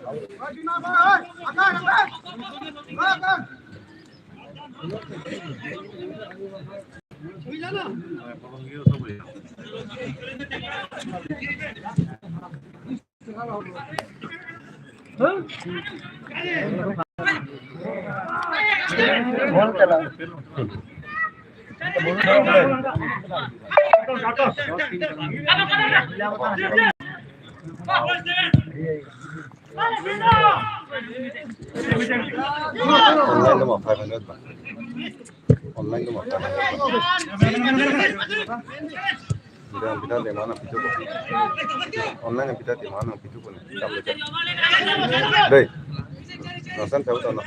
Online mo 500 ba? Online mo 500. Kita di mana itu kok? Online kita di mana itu kok? Deh. Nosan tahu tak?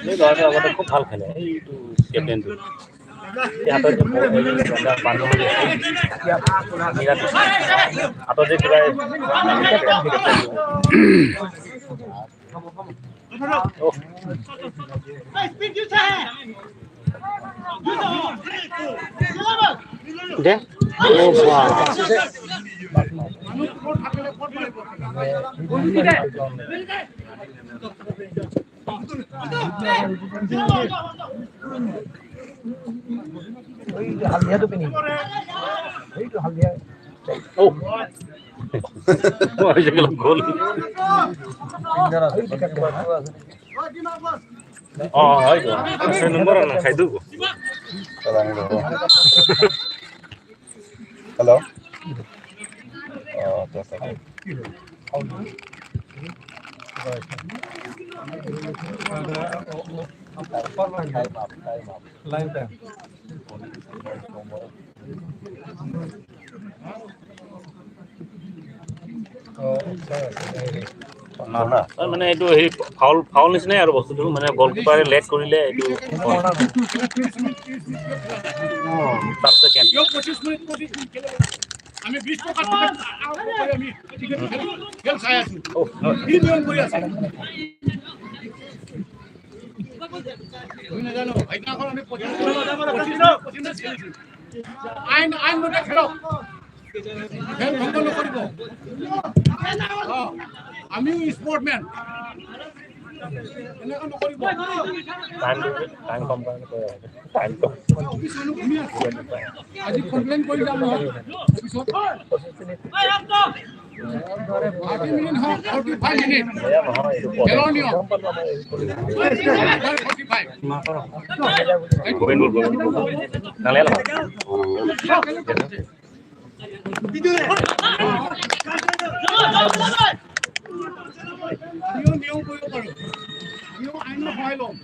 এই ল'ৰাটো আগতে খুব ভাল খেলে এইটো কেপ্টেইনটো হাতত বান্ধ মাৰি হাতত যে কিবা দে হালদিয়াটো পিন্ধি এইটো হালদিয়া গ'ল হয়তো নম্বৰ খাই দিওঁ Hello. মানে এইটো হেৰি ফাউল নিচিনাই আৰু বস্তুটো মানে গলকিপাৰে লেগ কৰিলে এইটো আমি 20 টকা আমি খেল চাই আছো কি নিয়ম কৰি আছে জানো আইনাখন আমি 25 আইন মতে খেলক খেল ভংগ নকৰিব আমি স্পৰ্টমেন এনেকা নকৰিব টাইম কম কাৰণে আজি কমপ্লেইন কৰি যাম নহয় পিছত 30 মিনিট হওক 45 মিনিট খেলৰ নিয়ম 45 নিয়ম কৰিব পাৰো নিয়ম আইন সহায় লম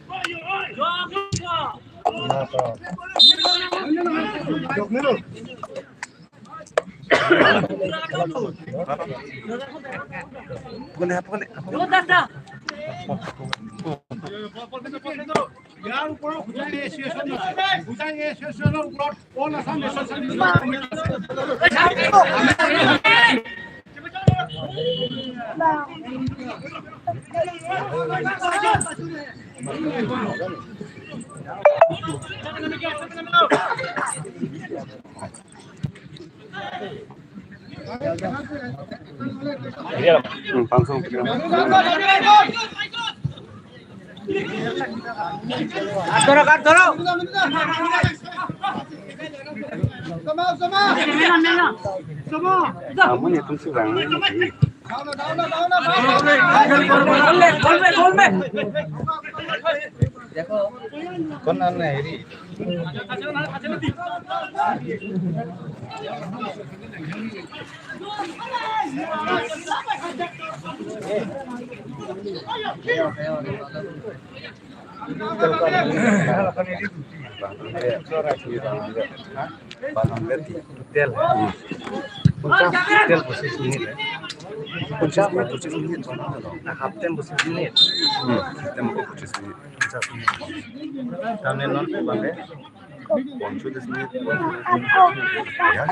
ইয়াৰ ওপৰত ভূটান এছ'চিয়েশ্যনৰ ওপৰত all Assam Con ăn này đi. Hotel posisi ini. Kapten posisi ini. Kapten posisi ini. Kami non bangke. Poncho di sini. Ya.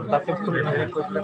Tapi